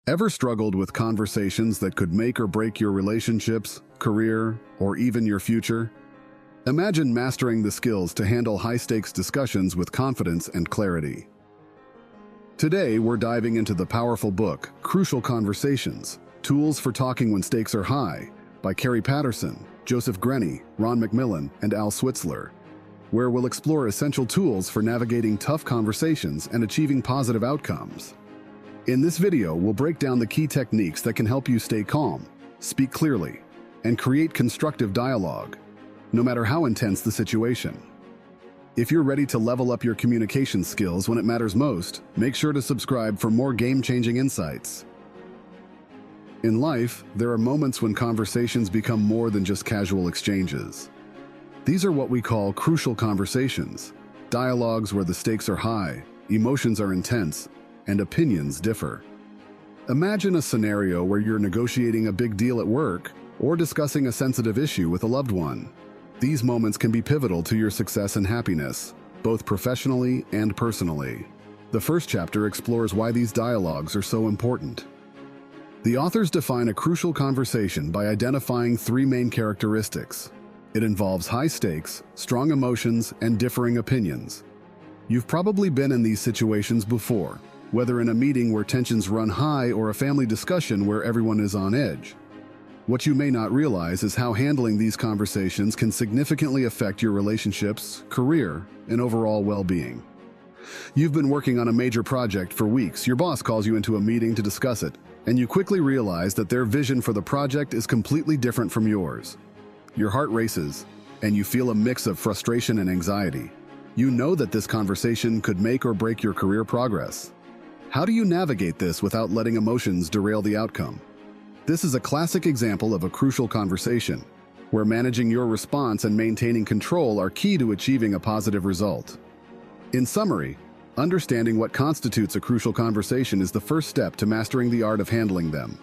Ever struggled with conversations that could make or break your relationships, career, or even your future? Imagine mastering the skills to handle high-stakes discussions with confidence and clarity. Today, we're diving into the powerful book, Crucial Conversations, Tools for Talking When Stakes Are High, by Carrie Patterson, Joseph Grenny, Ron McMillan, and Al Switzler, where we'll explore essential tools for navigating tough conversations and achieving positive outcomes. In this video, we'll break down the key techniques that can help you stay calm, speak clearly, and create constructive dialogue, no matter how intense the situation. If you're ready to level up your communication skills when it matters most, make sure to subscribe for more game-changing insights. In life, there are moments when conversations become more than just casual exchanges. These are what we call crucial conversations, dialogues where the stakes are high, emotions are intense, and opinions differ. Imagine a scenario where you're negotiating a big deal at work or discussing a sensitive issue with a loved one. These moments can be pivotal to your success and happiness, both professionally and personally. The first chapter explores why these dialogues are so important. The authors define a crucial conversation by identifying three main characteristics. It involves high stakes, strong emotions, and differing opinions. You've probably been in these situations before, whether in a meeting where tensions run high or a family discussion where everyone is on edge. What you may not realize is how handling these conversations can significantly affect your relationships, career, and overall well-being. You've been working on a major project for weeks. Your boss calls you into a meeting to discuss it, and you quickly realize that their vision for the project is completely different from yours. Your heart races, and you feel a mix of frustration and anxiety. You know that this conversation could make or break your career progress. How do you navigate this without letting emotions derail the outcome? This is a classic example of a crucial conversation, where managing your response and maintaining control are key to achieving a positive result. In summary, understanding what constitutes a crucial conversation is the first step to mastering the art of handling them.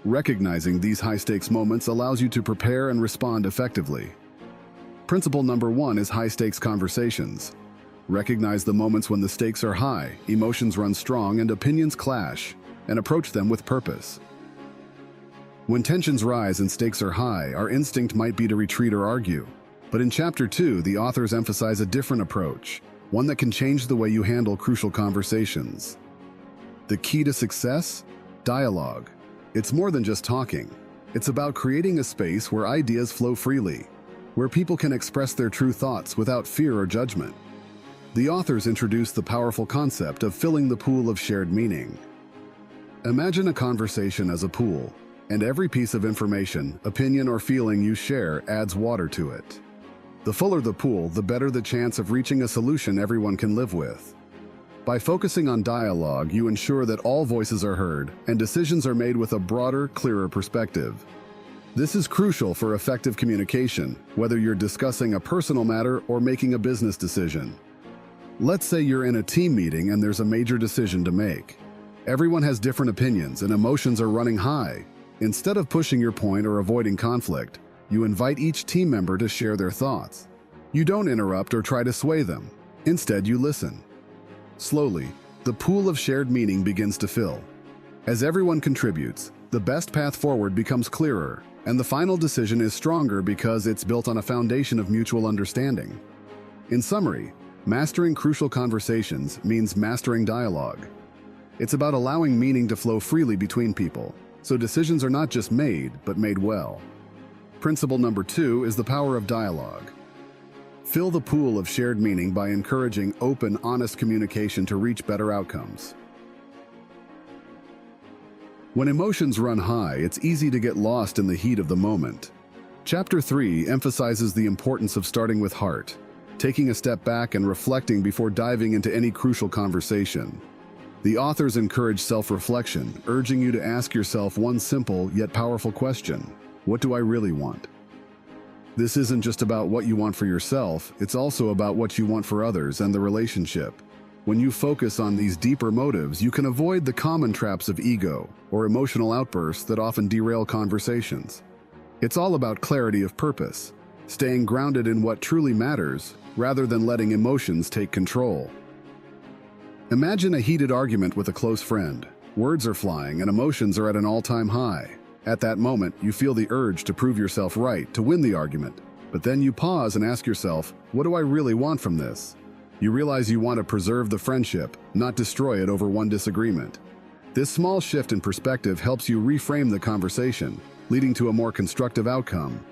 Recognizing these high-stakes moments allows you to prepare and respond effectively. Principle number 1 is high-stakes conversations. Recognize the moments when the stakes are high, emotions run strong, and opinions clash, and approach them with purpose. When tensions rise and stakes are high, our instinct might be to retreat or argue. But in Chapter 2, the authors emphasize a different approach, one that can change the way you handle crucial conversations. The key to success? Dialogue. It's more than just talking. It's about creating a space where ideas flow freely, where people can express their true thoughts without fear or judgment. The authors introduce the powerful concept of filling the pool of shared meaning. Imagine a conversation as a pool, and every piece of information, opinion, or feeling you share adds water to it. The fuller the pool, the better the chance of reaching a solution everyone can live with. By focusing on dialogue, you ensure that all voices are heard and decisions are made with a broader, clearer perspective. This is crucial for effective communication, whether you're discussing a personal matter or making a business decision. Let's say you're in a team meeting and there's a major decision to make. Everyone has different opinions and emotions are running high. Instead of pushing your point or avoiding conflict, you invite each team member to share their thoughts. You don't interrupt or try to sway them. Instead, you listen. Slowly, the pool of shared meaning begins to fill. As everyone contributes, the best path forward becomes clearer, and the final decision is stronger because it's built on a foundation of mutual understanding. In summary, mastering crucial conversations means mastering dialogue. It's about allowing meaning to flow freely between people, so decisions are not just made, but made well. Principle number 2 is the power of dialogue. Fill the pool of shared meaning by encouraging open, honest communication to reach better outcomes. When emotions run high, it's easy to get lost in the heat of the moment. Chapter 3 emphasizes the importance of starting with heart, taking a step back and reflecting before diving into any crucial conversation. The authors encourage self-reflection, urging you to ask yourself one simple yet powerful question: what do I really want? This isn't just about what you want for yourself, it's also about what you want for others and the relationship. When you focus on these deeper motives, you can avoid the common traps of ego or emotional outbursts that often derail conversations. It's all about clarity of purpose, staying grounded in what truly matters rather than letting emotions take control. Imagine a heated argument with a close friend. Words are flying and emotions are at an all-time high. At that moment, you feel the urge to prove yourself right, to win the argument. But then you pause and ask yourself, what do I really want from this? You realize you want to preserve the friendship, not destroy it over one disagreement. This small shift in perspective helps you reframe the conversation, leading to a more constructive outcome.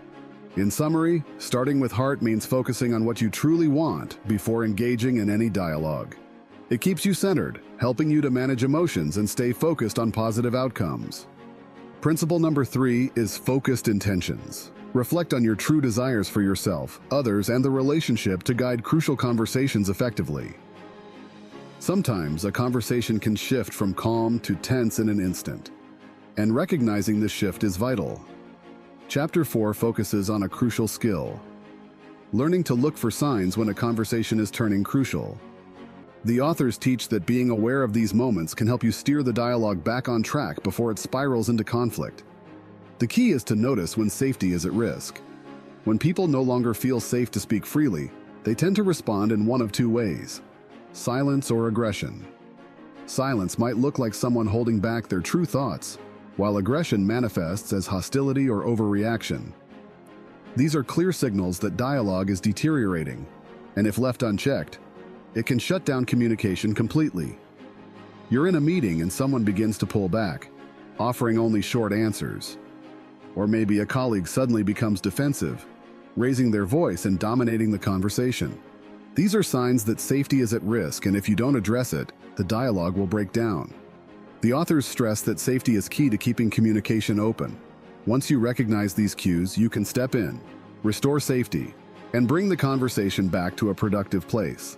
In summary, starting with heart means focusing on what you truly want before engaging in any dialogue. It keeps you centered, helping you to manage emotions and stay focused on positive outcomes. Principle number 3 is focused intentions. Reflect on your true desires for yourself, others, and the relationship to guide crucial conversations effectively. Sometimes a conversation can shift from calm to tense in an instant, and recognizing this shift is vital. Chapter 4 focuses on a crucial skill: learning to look for signs when a conversation is turning crucial. The authors teach that being aware of these moments can help you steer the dialogue back on track before it spirals into conflict. The key is to notice when safety is at risk. When people no longer feel safe to speak freely, they tend to respond in one of two ways: silence or aggression. Silence might look like someone holding back their true thoughts, while aggression manifests as hostility or overreaction. These are clear signals that dialogue is deteriorating, and if left unchecked, it can shut down communication completely. You're in a meeting and someone begins to pull back, offering only short answers. Or maybe a colleague suddenly becomes defensive, raising their voice and dominating the conversation. These are signs that safety is at risk, and if you don't address it, the dialogue will break down. The authors stress that safety is key to keeping communication open. Once you recognize these cues, you can step in, restore safety, and bring the conversation back to a productive place.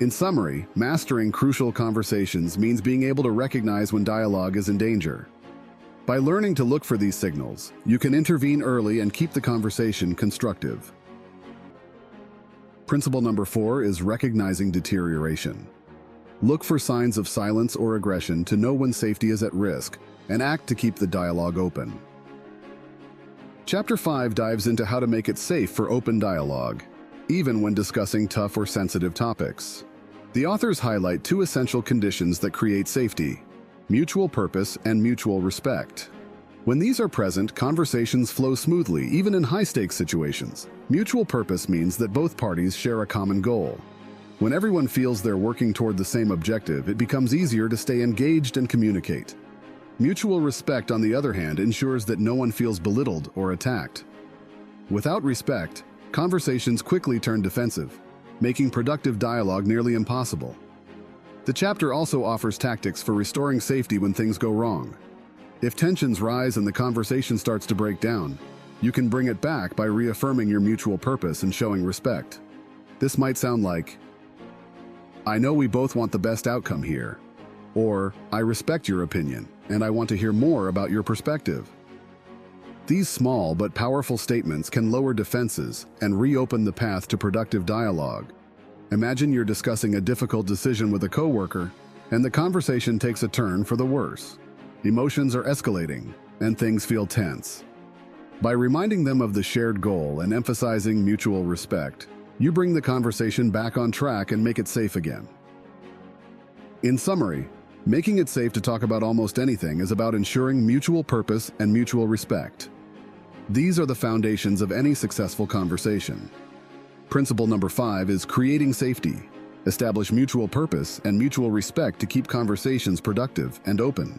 In summary, mastering crucial conversations means being able to recognize when dialogue is in danger. By learning to look for these signals, you can intervene early and keep the conversation constructive. Principle number 4 is recognizing deterioration. Look for signs of silence or aggression to know when safety is at risk, and act to keep the dialogue open. Chapter 5 dives into how to make it safe for open dialogue, even when discussing tough or sensitive topics. The authors highlight 2 essential conditions that create safety: mutual purpose and mutual respect. When these are present, conversations flow smoothly, even in high-stakes situations. Mutual purpose means that both parties share a common goal. When everyone feels they're working toward the same objective, it becomes easier to stay engaged and communicate. Mutual respect, on the other hand, ensures that no one feels belittled or attacked. Without respect, conversations quickly turn defensive, making productive dialogue nearly impossible. The chapter also offers tactics for restoring safety when things go wrong. If tensions rise and the conversation starts to break down, you can bring it back by reaffirming your mutual purpose and showing respect. This might sound like, "I know we both want the best outcome here," or "I respect your opinion, and I want to hear more about your perspective." These small but powerful statements can lower defenses and reopen the path to productive dialogue. Imagine you're discussing a difficult decision with a coworker, and the conversation takes a turn for the worse. Emotions are escalating, and things feel tense. By reminding them of the shared goal and emphasizing mutual respect, you bring the conversation back on track and make it safe again. In summary, making it safe to talk about almost anything is about ensuring mutual purpose and mutual respect. These are the foundations of any successful conversation. Principle number 5 is creating safety. Establish mutual purpose and mutual respect to keep conversations productive and open.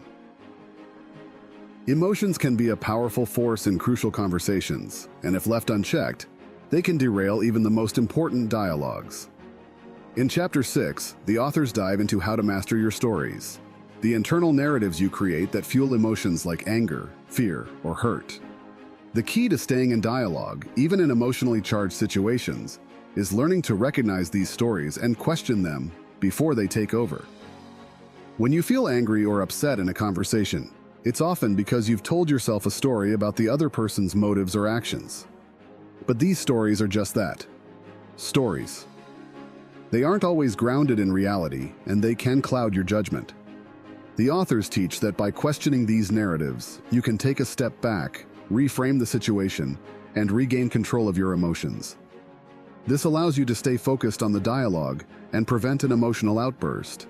Emotions can be a powerful force in crucial conversations, and if left unchecked, they can derail even the most important dialogues. In Chapter 6, the authors dive into how to master your stories, the internal narratives you create that fuel emotions like anger, fear, or hurt. The key to staying in dialogue, even in emotionally charged situations, is learning to recognize these stories and question them before they take over. When you feel angry or upset in a conversation, it's often because you've told yourself a story about the other person's motives or actions. But these stories are just that: stories. They aren't always grounded in reality, and they can cloud your judgment. The authors teach that by questioning these narratives, you can take a step back, reframe the situation, and regain control of your emotions. This allows you to stay focused on the dialogue and prevent an emotional outburst.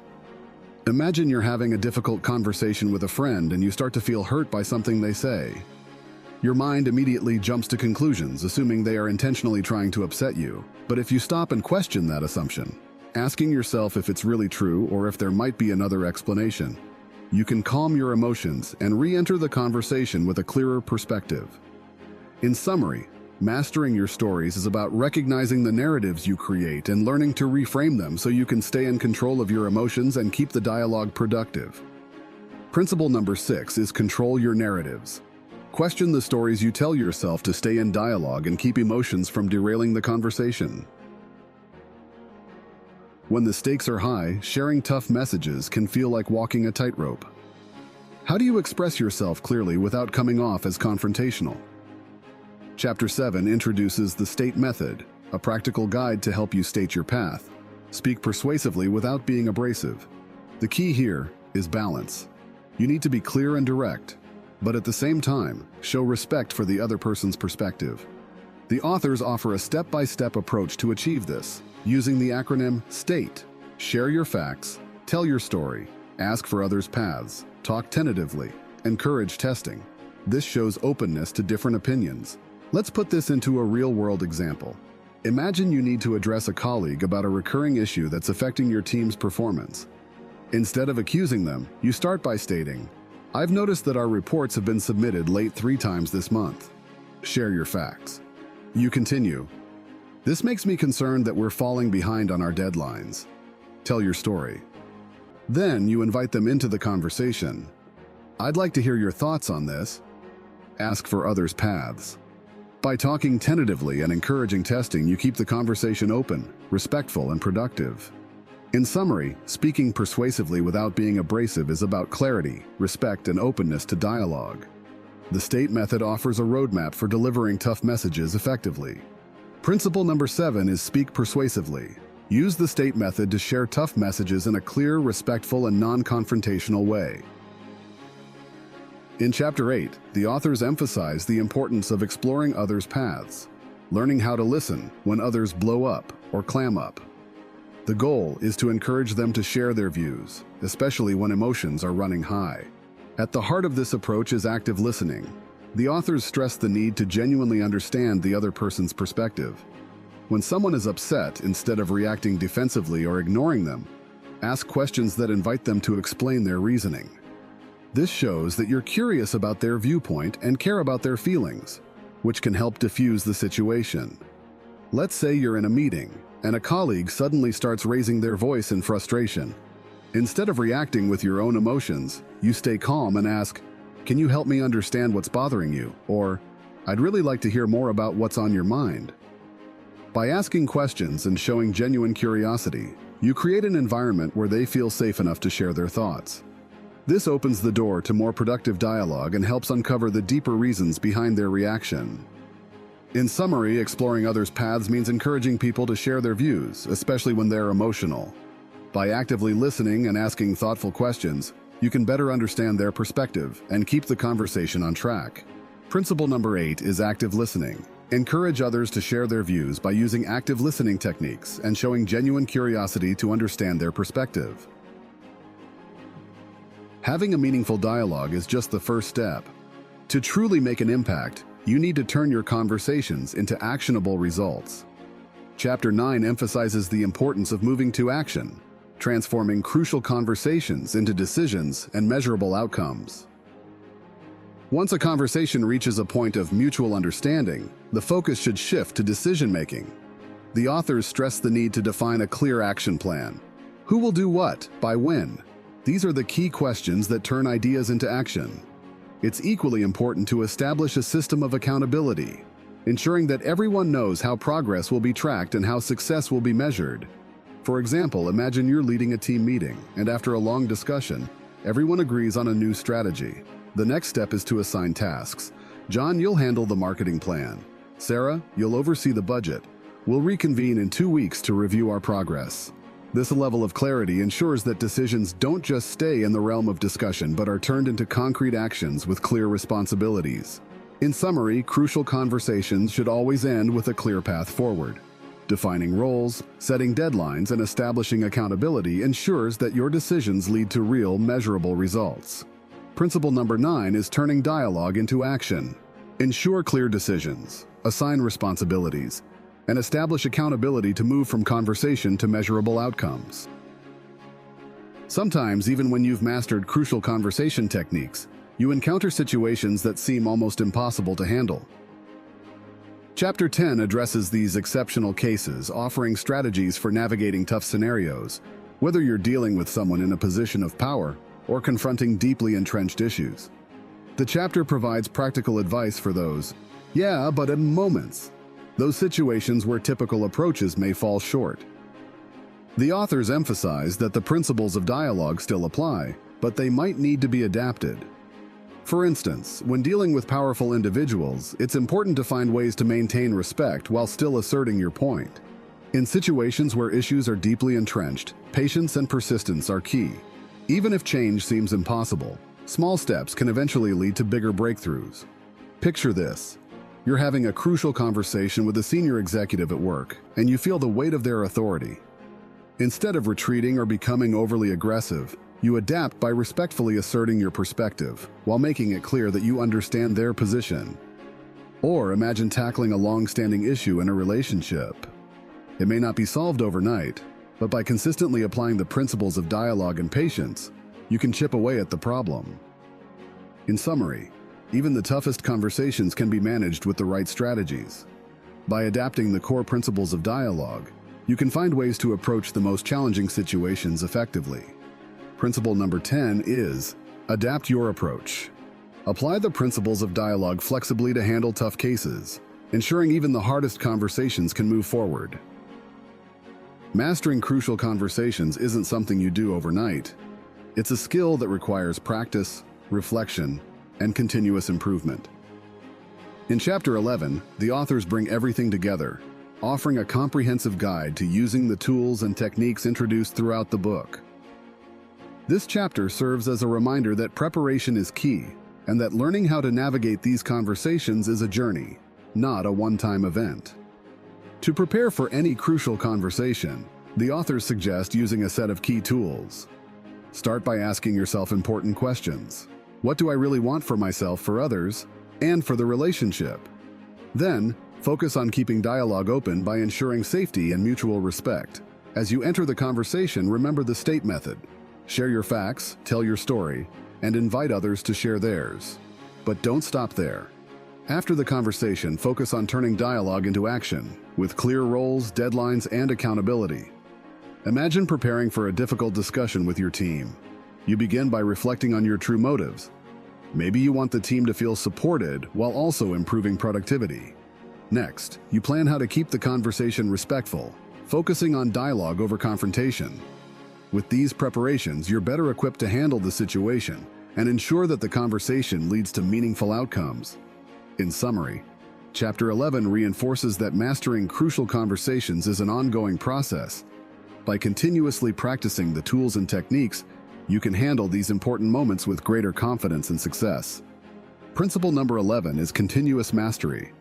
Imagine you're having a difficult conversation with a friend and you start to feel hurt by something they say. Your mind immediately jumps to conclusions, assuming they are intentionally trying to upset you. But if you stop and question that assumption, asking yourself if it's really true or if there might be another explanation, you can calm your emotions and re-enter the conversation with a clearer perspective. In summary, mastering your stories is about recognizing the narratives you create and learning to reframe them so you can stay in control of your emotions and keep the dialogue productive. Principle number 6 is control your narratives. Question the stories you tell yourself to stay in dialogue and keep emotions from derailing the conversation. When the stakes are high, sharing tough messages can feel like walking a tightrope. How do you express yourself clearly without coming off as confrontational? Chapter 7 introduces the state method, a practical guide to help you state your path. Speak persuasively without being abrasive. The key here is balance. You need to be clear and direct, but at the same time, show respect for the other person's perspective. The authors offer a step-by-step approach to achieve this, using the acronym STATE. Share your facts, tell your story, ask for others' paths, talk tentatively, encourage testing. This shows openness to different opinions. Let's put this into a real-world example. Imagine you need to address a colleague about a recurring issue that's affecting your team's performance. Instead of accusing them, you start by stating, "I've noticed that our reports have been submitted late 3 times this month." Share your facts. You continue, "This makes me concerned that we're falling behind on our deadlines." Tell your story. Then you invite them into the conversation. "I'd like to hear your thoughts on this." Ask for others' paths. By talking tentatively and encouraging testing, you keep the conversation open, respectful, and productive. In summary, speaking persuasively without being abrasive is about clarity, respect, and openness to dialogue. The STATE method offers a roadmap for delivering tough messages effectively. Principle number 7 is speak persuasively. Use the STATE method to share tough messages in a clear, respectful, and non-confrontational way. In Chapter 8, the authors emphasize the importance of exploring others' paths, learning how to listen when others blow up or clam up. The goal is to encourage them to share their views, especially when emotions are running high. At the heart of this approach is active listening. The authors stress the need to genuinely understand the other person's perspective. When someone is upset, instead of reacting defensively or ignoring them, ask questions that invite them to explain their reasoning. This shows that you're curious about their viewpoint and care about their feelings, which can help diffuse the situation. Let's say you're in a meeting, and a colleague suddenly starts raising their voice in frustration. Instead of reacting with your own emotions, you stay calm and ask, "Can you help me understand what's bothering you?" Or, "I'd really like to hear more about what's on your mind." By asking questions and showing genuine curiosity, you create an environment where they feel safe enough to share their thoughts. This opens the door to more productive dialogue and helps uncover the deeper reasons behind their reaction. In summary, exploring others' paths means encouraging people to share their views, especially when they're emotional. By actively listening and asking thoughtful questions, you can better understand their perspective and keep the conversation on track. Principle number 8 is active listening. Encourage others to share their views by using active listening techniques and showing genuine curiosity to understand their perspective. Having a meaningful dialogue is just the first step. To truly make an impact, you need to turn your conversations into actionable results. Chapter 9 emphasizes the importance of moving to action, transforming crucial conversations into decisions and measurable outcomes. Once a conversation reaches a point of mutual understanding, the focus should shift to decision-making. The authors stress the need to define a clear action plan. Who will do what, by when? These are the key questions that turn ideas into action. It's equally important to establish a system of accountability, ensuring that everyone knows how progress will be tracked and how success will be measured. For example, imagine you're leading a team meeting, and after a long discussion, everyone agrees on a new strategy. The next step is to assign tasks. John, you'll handle the marketing plan. Sarah, you'll oversee the budget. We'll reconvene in 2 weeks to review our progress. This level of clarity ensures that decisions don't just stay in the realm of discussion but are turned into concrete actions with clear responsibilities. In summary, crucial conversations should always end with a clear path forward. Defining roles, setting deadlines, and establishing accountability ensures that your decisions lead to real, measurable results. Principle number 9 is turning dialogue into action. Ensure clear decisions, assign responsibilities, and establish accountability to move from conversation to measurable outcomes. Sometimes, even when you've mastered crucial conversation techniques, you encounter situations that seem almost impossible to handle. Chapter 10 addresses these exceptional cases, offering strategies for navigating tough scenarios, whether you're dealing with someone in a position of power or confronting deeply entrenched issues. The chapter provides practical advice for those, moments, those situations where typical approaches may fall short. The authors emphasize that the principles of dialogue still apply, but they might need to be adapted. For instance, when dealing with powerful individuals, it's important to find ways to maintain respect while still asserting your point. In situations where issues are deeply entrenched, patience and persistence are key. Even if change seems impossible, small steps can eventually lead to bigger breakthroughs. Picture this. You're having a crucial conversation with a senior executive at work, and you feel the weight of their authority. Instead of retreating or becoming overly aggressive, you adapt by respectfully asserting your perspective, while making it clear that you understand their position. Or imagine tackling a long-standing issue in a relationship. It may not be solved overnight, but by consistently applying the principles of dialogue and patience, you can chip away at the problem. In summary, even the toughest conversations can be managed with the right strategies. By adapting the core principles of dialogue, you can find ways to approach the most challenging situations effectively. Principle number 10 is, adapt your approach. Apply the principles of dialogue flexibly to handle tough cases, ensuring even the hardest conversations can move forward. Mastering crucial conversations isn't something you do overnight. It's a skill that requires practice, reflection, and continuous improvement. In Chapter 11, the authors bring everything together, offering a comprehensive guide to using the tools and techniques introduced throughout the book. This chapter serves as a reminder that preparation is key, and that learning how to navigate these conversations is a journey, not a one-time event. To prepare for any crucial conversation, the authors suggest using a set of key tools. Start by asking yourself important questions. What do I really want for myself, for others, and for the relationship? Then, focus on keeping dialogue open by ensuring safety and mutual respect. As you enter the conversation, remember the STATE method. Share your facts, tell your story, and invite others to share theirs. But don't stop there. After the conversation, focus on turning dialogue into action, with clear roles, deadlines, and accountability. Imagine preparing for a difficult discussion with your team. You begin by reflecting on your true motives. Maybe you want the team to feel supported while also improving productivity. Next, you plan how to keep the conversation respectful, focusing on dialogue over confrontation. With these preparations, you're better equipped to handle the situation and ensure that the conversation leads to meaningful outcomes. In summary, Chapter 11 reinforces that mastering crucial conversations is an ongoing process. By continuously practicing the tools and techniques, you can handle these important moments with greater confidence and success. Principle number 11 is continuous mastery.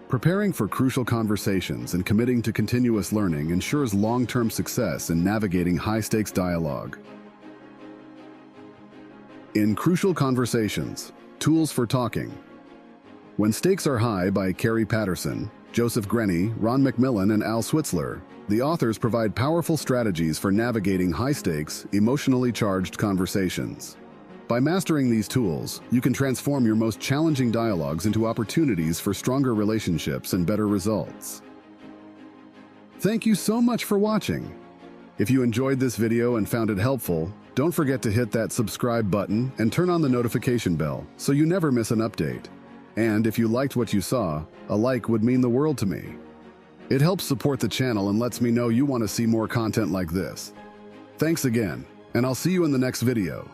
Preparing for crucial conversations and committing to continuous learning ensures long-term success in navigating high-stakes dialogue. In Crucial Conversations, Tools for Talking. When Stakes Are High by Carrie Patterson, Joseph Grenny, Ron McMillan, and Al Switzler, the authors provide powerful strategies for navigating high-stakes, emotionally charged conversations. By mastering these tools, you can transform your most challenging dialogues into opportunities for stronger relationships and better results. Thank you so much for watching. If you enjoyed this video and found it helpful, don't forget to hit that subscribe button and turn on the notification bell so you never miss an update. And if you liked what you saw, a like would mean the world to me. It helps support the channel and lets me know you want to see more content like this. Thanks again, and I'll see you in the next video.